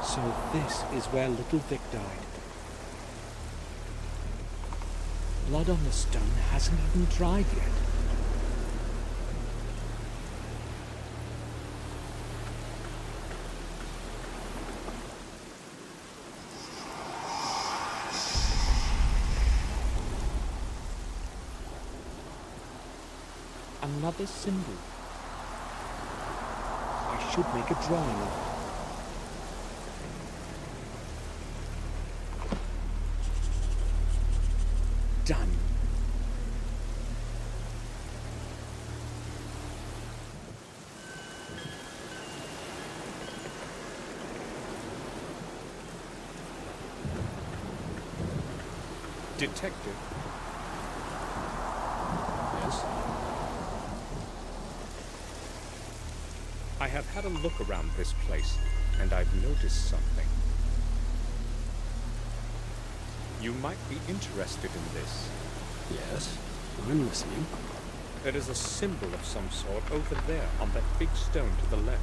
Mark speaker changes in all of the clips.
Speaker 1: So this is where little Vic died. Blood on the stone hasn't even dried yet. Another symbol. I should make a drawing of it. Done.
Speaker 2: Detective.
Speaker 1: Yes?
Speaker 2: I have had a look around this place, and I've noticed something. You might be interested in this.
Speaker 1: Yes, I'm listening.
Speaker 2: There is a symbol of some sort over there on that big stone to the left.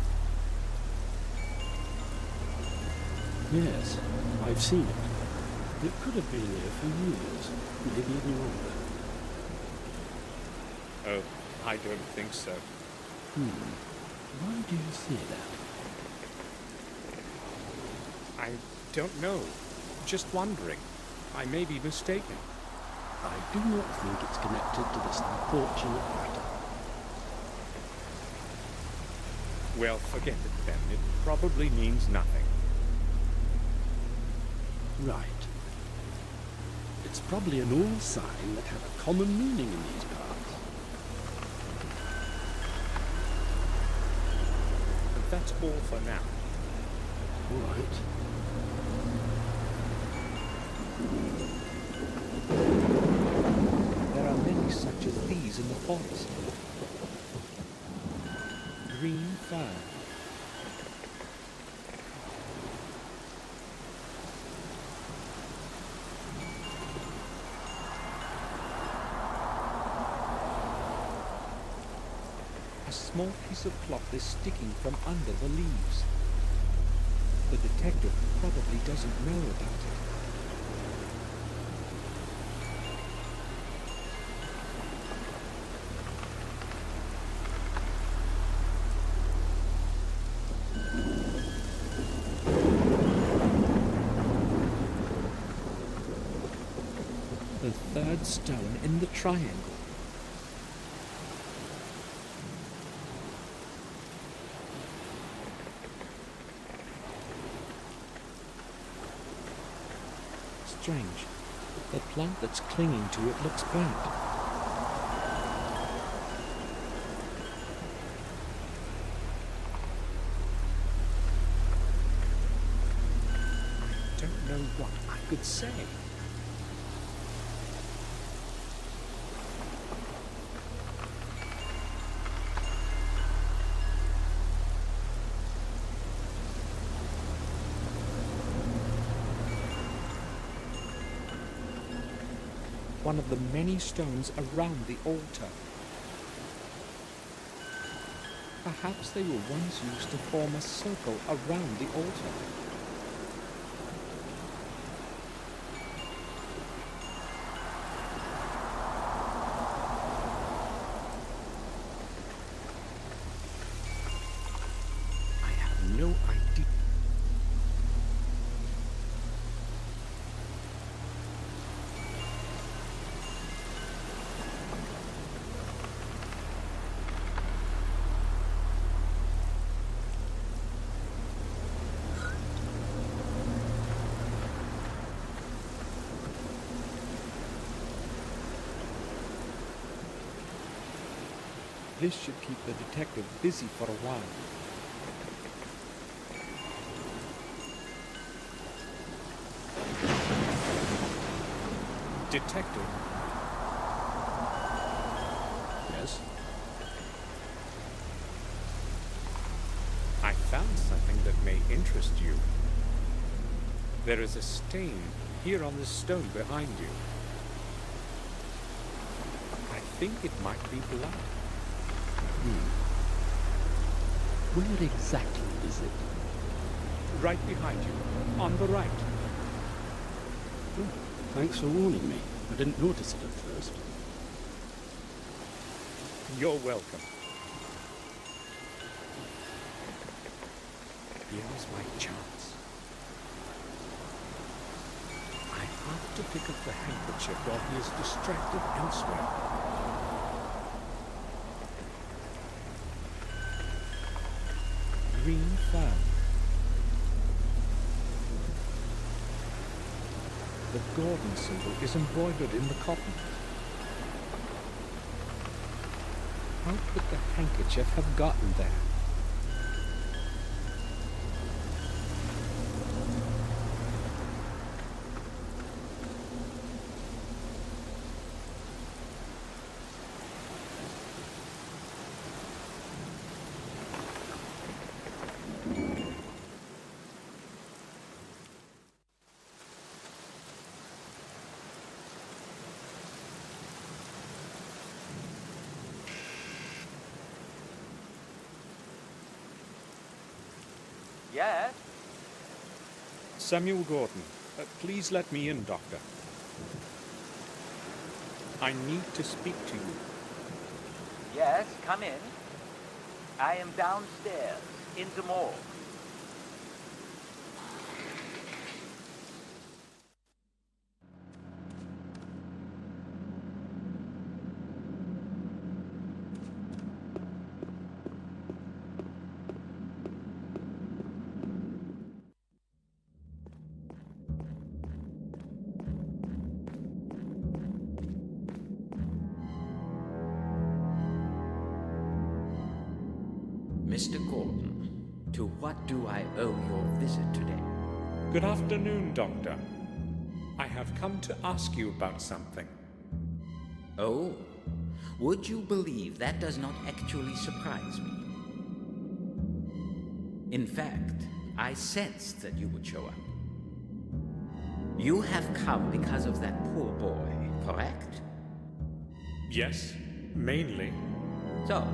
Speaker 1: Yes, I've seen it. It could have been here for years, maybe even longer.
Speaker 2: Oh, I don't think so.
Speaker 1: Why do you say that?
Speaker 2: I don't know. Just wondering. I may be mistaken.
Speaker 1: I do not think it's connected to this unfortunate matter.
Speaker 2: Well, forget it then. It probably means nothing.
Speaker 1: Right. It's probably an old sign that had a common meaning in these parts.
Speaker 2: But that's all for now.
Speaker 1: All right. There are many such as these in the forest. Green fern. A small piece of cloth is sticking from under the leaves. The detective probably doesn't know about it. The third stone in the triangle. Strange. The plant that's clinging to it looks burnt. I don't know what I could say. One of the many stones around the altar. Perhaps they were once used to form a circle around the altar. I have no idea. This should keep the detective busy for a while.
Speaker 2: Detective.
Speaker 1: Yes?
Speaker 2: I found something that may interest you. There is a stain here on this stone behind you. I think it might be blood.
Speaker 1: Where exactly is it?
Speaker 2: right behind you, on the right.
Speaker 3: Oh, thanks for warning me. I didn't notice it at first.
Speaker 2: You're welcome. Here is my chance. I have to pick up the handkerchief while he is distracted elsewhere. Green flag. The Gordon symbol is embroidered in the cotton. How could the handkerchief have gotten there?
Speaker 4: Yes?
Speaker 2: Samuel Gordon, please let me in, Doctor. I need to speak to you.
Speaker 4: Yes, come in. I am downstairs, in the morgue.
Speaker 5: Mr. Gordon, to what do I owe your visit today?
Speaker 2: Good afternoon, Doctor. I have come to ask you about something.
Speaker 5: Oh, would you believe that does not actually surprise me? In fact, I sensed that you would show up. You have come because of that poor boy, correct?
Speaker 2: Yes, mainly.
Speaker 5: So,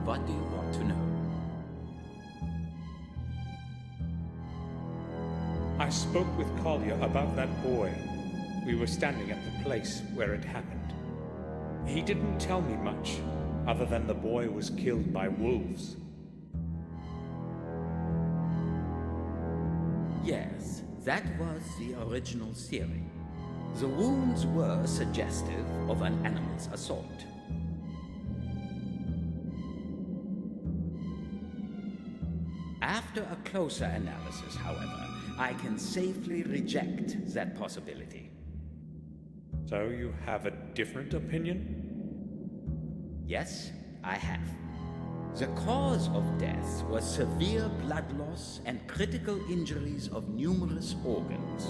Speaker 5: what do you want to know?
Speaker 2: I spoke with Collier about that boy. We were standing at the place where it happened. He didn't tell me much, other than the boy was killed by wolves.
Speaker 5: Yes, that was the original theory. The wounds were suggestive of an animal's assault. After a closer analysis, however, I can safely reject that possibility.
Speaker 2: So you have a different opinion?
Speaker 5: Yes, I have. The cause of death was severe blood loss and critical injuries of numerous organs.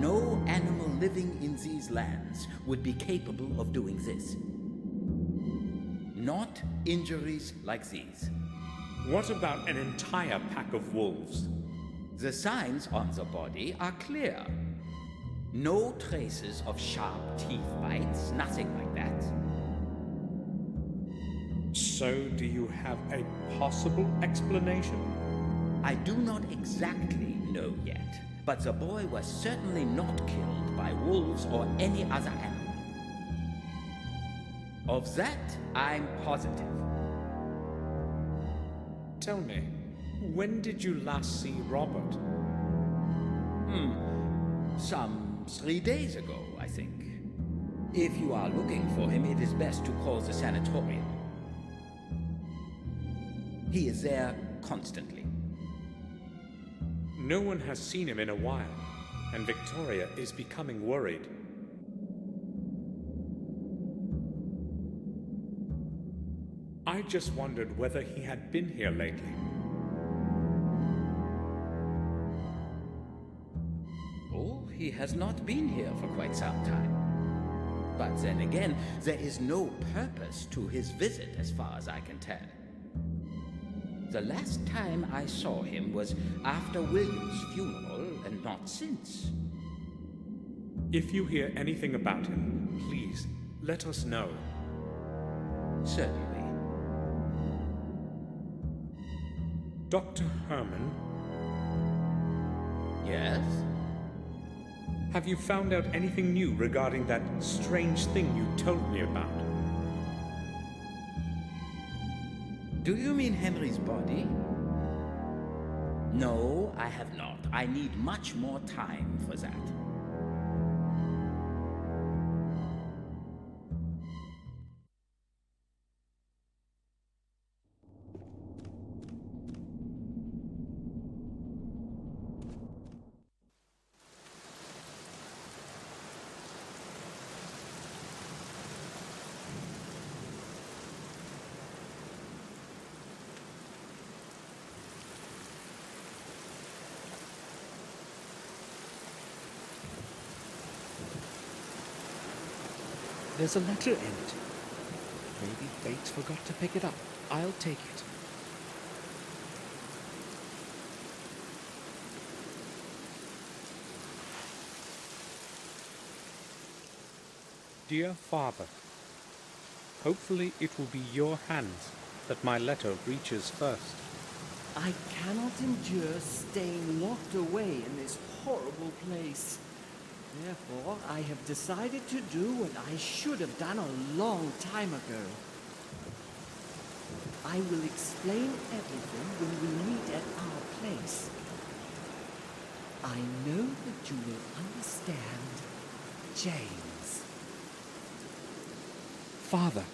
Speaker 5: No animal living in these lands would be capable of doing this. Not injuries like these.
Speaker 2: What about an entire pack of wolves?
Speaker 5: The signs on the body are clear. No traces of sharp teeth bites, nothing like that.
Speaker 2: So do you have a possible explanation?
Speaker 5: I do not exactly know yet, but the boy was certainly not killed by wolves or any other animal. Of that, I'm positive.
Speaker 2: Tell me, when did you last see Robert?
Speaker 5: Some 3 days ago, I think. If you are looking for him, it is best to call the sanatorium. He is there constantly.
Speaker 2: No one has seen him in a while, and Victoria is becoming worried. I just wondered whether he had been here lately.
Speaker 5: Oh, he has not been here for quite some time. But then again, there is no purpose to his visit as far as I can tell. The last time I saw him was after William's funeral and not since.
Speaker 2: If you hear anything about him, please let us know.
Speaker 5: Certainly.
Speaker 2: Dr. Herman,
Speaker 5: Yes?
Speaker 2: Have you found out anything new regarding that strange thing you told me about?
Speaker 5: Do you mean Henry's body? No, I have not. I need much more time for that.
Speaker 1: There's a letter in it. Maybe Bates forgot to pick it up. I'll take it.
Speaker 2: Dear Father, hopefully it will be your hands that my letter reaches first.
Speaker 6: I cannot endure staying locked away in this horrible place. Therefore, I have decided to do what I should have done a long time ago. I will explain everything when we meet at our place. I know that you will understand, James.
Speaker 1: Father.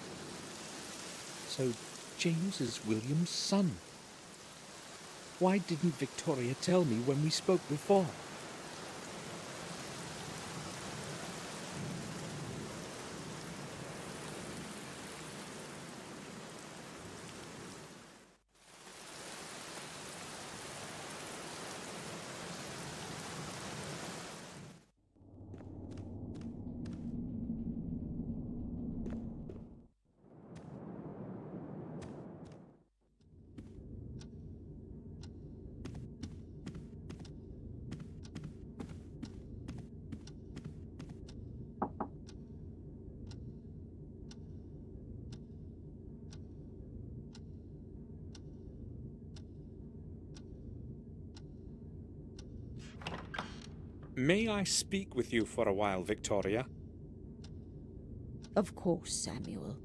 Speaker 1: So James is William's son. Why didn't Victoria tell me when we spoke before?
Speaker 2: May I speak with you for a while, Victoria?
Speaker 7: Of course, Samuel.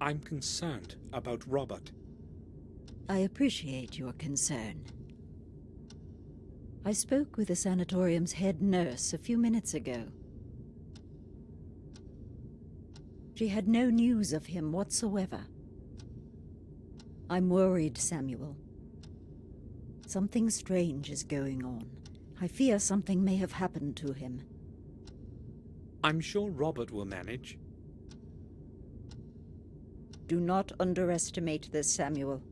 Speaker 2: I'm concerned about Robert.
Speaker 7: I appreciate your concern. I spoke with the sanatorium's head nurse a few minutes ago. She had no news of him whatsoever. I'm worried, Samuel. Something strange is going on. I fear something may have happened to him.
Speaker 2: I'm sure Robert will manage.
Speaker 7: Do not underestimate this, Samuel.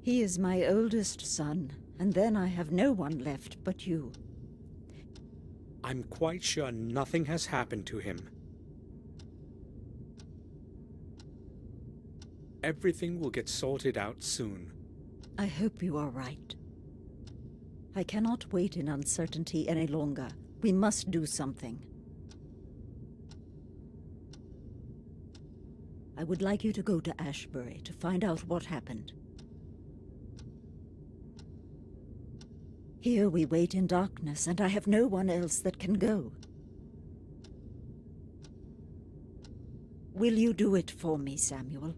Speaker 7: He is my oldest son, and then I have no one left but you.
Speaker 2: I'm quite sure nothing has happened to him. Everything will get sorted out soon.
Speaker 7: I hope you are right. I cannot wait in uncertainty any longer. We must do something. I would like you to go to Ashbury to find out what happened. Here we wait in darkness, and I have no one else that can go. Will you do it for me, Samuel?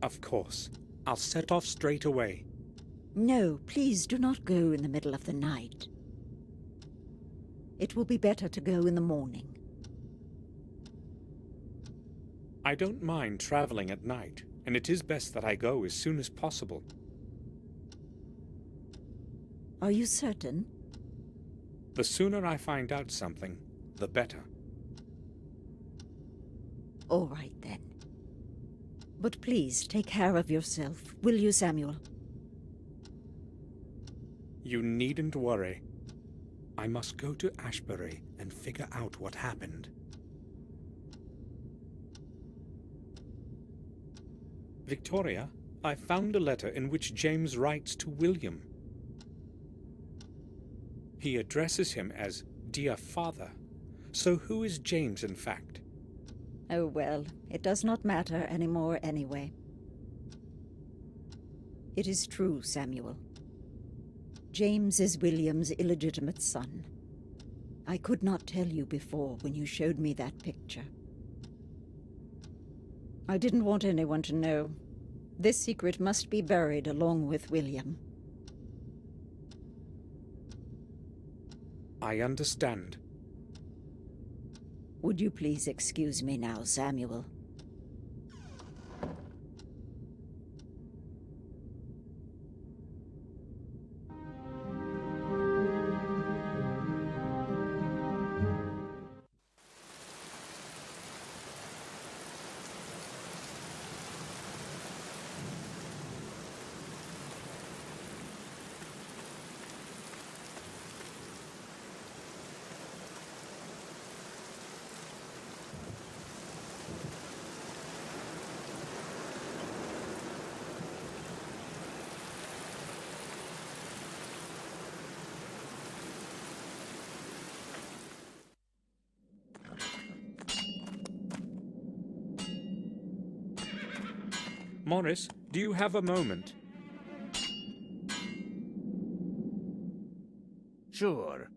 Speaker 2: Of course. I'll set off straight away.
Speaker 7: No, please do not go in the middle of the night. It will be better to go in the morning.
Speaker 2: I don't mind traveling at night, and it is best that I go as soon as possible.
Speaker 7: Are you certain?
Speaker 2: The sooner I find out something, the better.
Speaker 7: All right, then. But please, take care of yourself, will you, Samuel?
Speaker 2: You needn't worry. I must go to Ashbury and figure out what happened. Victoria, I found a letter in which James writes to William. He addresses him as Dear Father. So who is James, in fact?
Speaker 7: Oh well, it does not matter anymore anyway. It is true, Samuel. James is William's illegitimate son. I could not tell you before when you showed me that picture. I didn't want anyone to know. This secret must be buried along with William.
Speaker 2: I understand.
Speaker 7: Would you please excuse me now, Samuel?
Speaker 2: Morris, do you have a moment?
Speaker 8: Sure.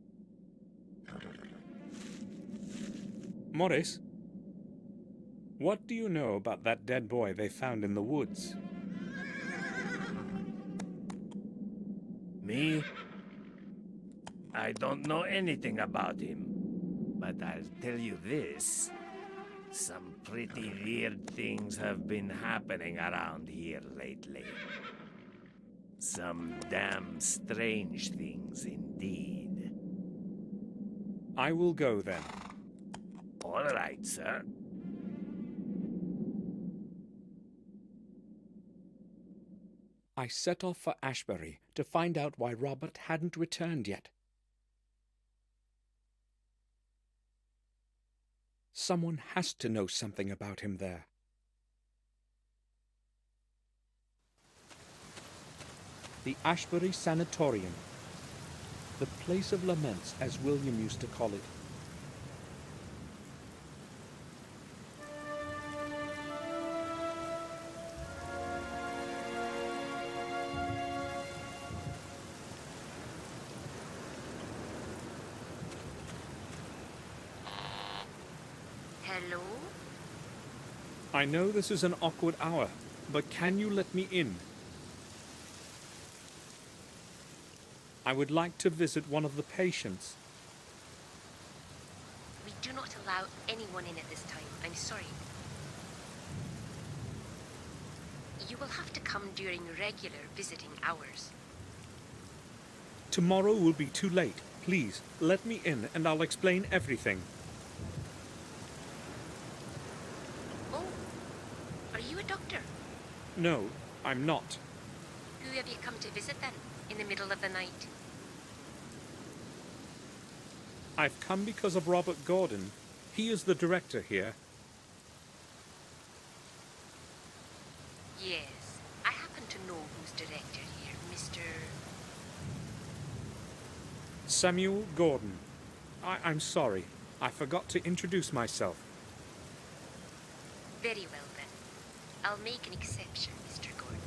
Speaker 2: Morris, what do you know about that dead boy they found in the woods?
Speaker 8: Me? I don't know anything about him. But I'll tell you this. Some pretty weird things have been happening around here lately. Some damn strange things indeed.
Speaker 2: I will go then.
Speaker 8: All right, sir.
Speaker 2: I set off for Ashbury to find out why Robert hadn't returned yet. Someone has to know something about him there. The Ashbury Sanatorium. The place of laments, as William used to call it.
Speaker 9: Hello?
Speaker 2: I know this is an awkward hour, but can you let me in? I would like to visit one of the patients.
Speaker 9: We do not allow anyone in at this time. I'm sorry. You will have to come during regular visiting hours.
Speaker 2: Tomorrow will be too late. Please, let me in and I'll explain everything.
Speaker 9: Oh, are you a doctor?
Speaker 2: No, I'm not.
Speaker 9: Who have you come to visit then, in the middle of the night?
Speaker 2: I've come because of Robert Gordon. He is the director here.
Speaker 9: Yes, I happen to know who's director here, Mr.
Speaker 2: Samuel Gordon. I'm sorry. I forgot to introduce myself.
Speaker 9: Very well then. I'll make an exception, Mr. Gordon.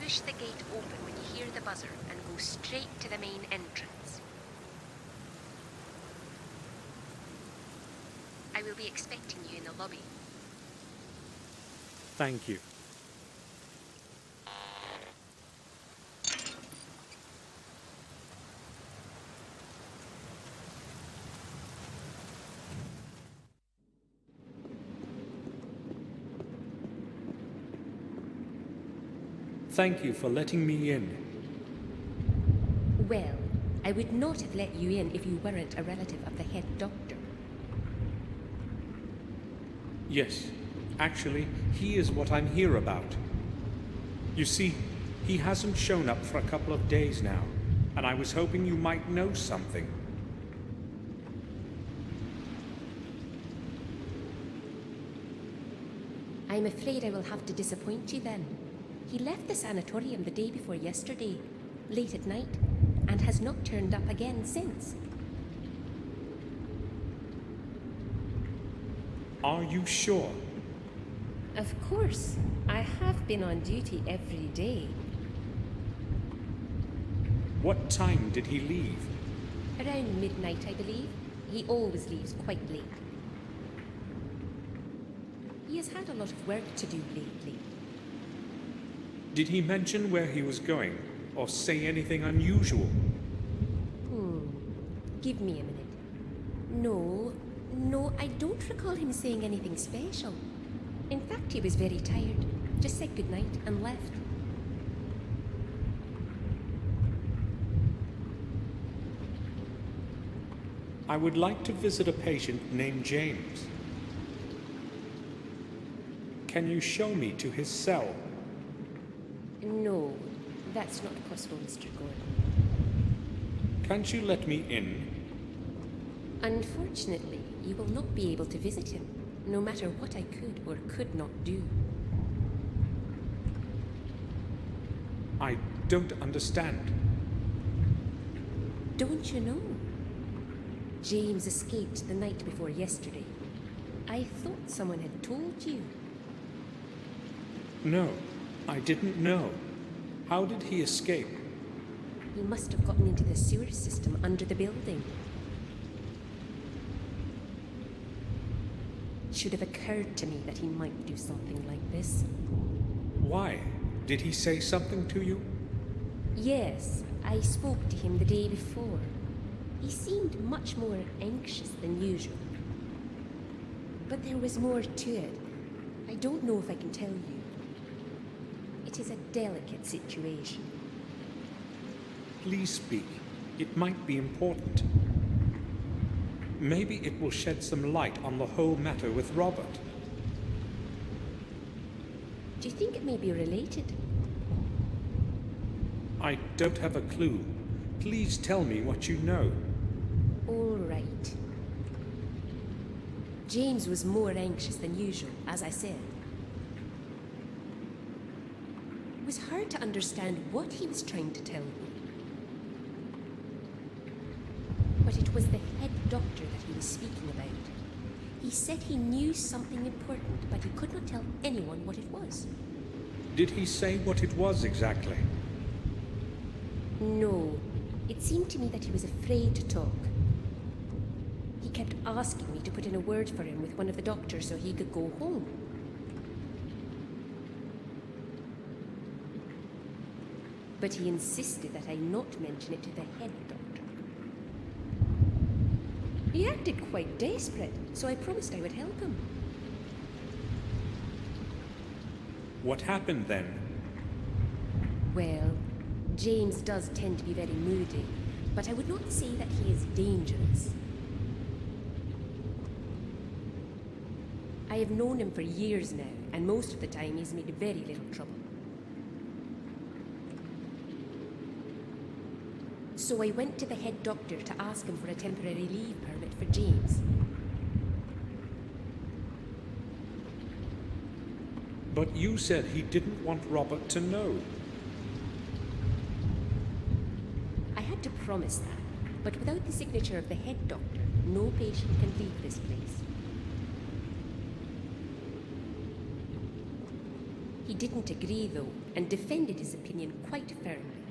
Speaker 9: Push the gate open when you hear the buzzer and go straight to the main entrance. I will be expecting you in the lobby.
Speaker 2: Thank you. Thank you for letting me in.
Speaker 10: Well, I would not have let you in if you weren't a relative of the head doctor.
Speaker 2: Yes, actually, he is what I'm here about. You see, he hasn't shown up for a couple of days now, and I was hoping you might know something.
Speaker 10: I'm afraid I will have to disappoint you then. He left the sanatorium the day before yesterday, late at night, and has not turned up again since.
Speaker 2: Are you sure?
Speaker 10: Of course. I have been on duty every day.
Speaker 2: What time did he leave?
Speaker 10: Around midnight, I believe. He always leaves quite late. He has had a lot of work to do lately.
Speaker 2: Did he mention where he was going, or say anything unusual?
Speaker 10: Give me a minute. No, I don't recall him saying anything special. In fact, he was very tired. Just said goodnight and left.
Speaker 2: I would like to visit a patient named James. Can you show me to his cell?
Speaker 10: No, that's not possible, Mr. Gordon.
Speaker 2: Can't you let me in?
Speaker 10: Unfortunately, you will not be able to visit him, no matter what I could or could not do.
Speaker 2: I don't understand.
Speaker 10: Don't you know? James escaped the night before yesterday. I thought someone had told you.
Speaker 2: No, I didn't know. How did he escape?
Speaker 10: He must have gotten into the sewer system under the building. It should have occurred to me that he might do something like this.
Speaker 2: Why? Did he say something to you?
Speaker 10: Yes, I spoke to him the day before. He seemed much more anxious than usual. But there was more to it. I don't know if I can tell you. It is a delicate situation.
Speaker 2: Please speak. It might be important. Maybe it will shed some light on the whole matter with Robert.
Speaker 10: Do you think it may be related?
Speaker 2: I don't have a clue. Please tell me what you know.
Speaker 10: All right. James was more anxious than usual, as I said. It was hard to understand what he was trying to tell me. But it was the head doctor that he was speaking about. He said he knew something important, but he could not tell anyone what it was.
Speaker 2: Did he say what it was exactly?
Speaker 10: No. It seemed to me that he was afraid to talk. He kept asking me to put in a word for him with one of the doctors so he could go home. But he insisted that I not mention it to the head doctor. He acted quite desperate, so I promised I would help him.
Speaker 2: What happened then?
Speaker 10: Well, James does tend to be very moody, but I would not say that he is dangerous. I have known him for years now, and most of the time he's made very little trouble. So I went to the head doctor to ask him for a temporary leave permit for James.
Speaker 2: But you said he didn't want Robert to know.
Speaker 10: I had to promise that, but without the signature of the head doctor, no patient can leave this place. He didn't agree, though, and defended his opinion quite firmly.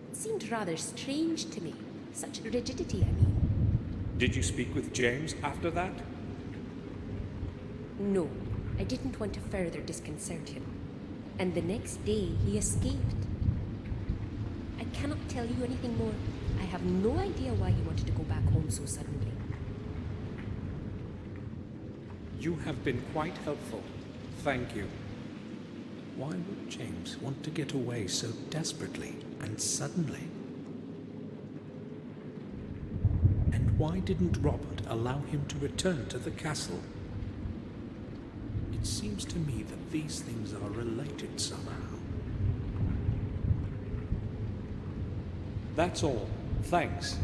Speaker 10: It seemed rather strange to me. Such rigidity, I mean.
Speaker 2: Did you speak with James after that?
Speaker 10: No, I didn't want to further disconcert him. And the next day, he escaped. I cannot tell you anything more. I have no idea why he wanted to go back home so suddenly.
Speaker 2: You have been quite helpful. Thank you. Why would James want to get away so desperately and suddenly? And why didn't Robert allow him to return to the castle? It seems to me that these things are related somehow. That's all. Thanks.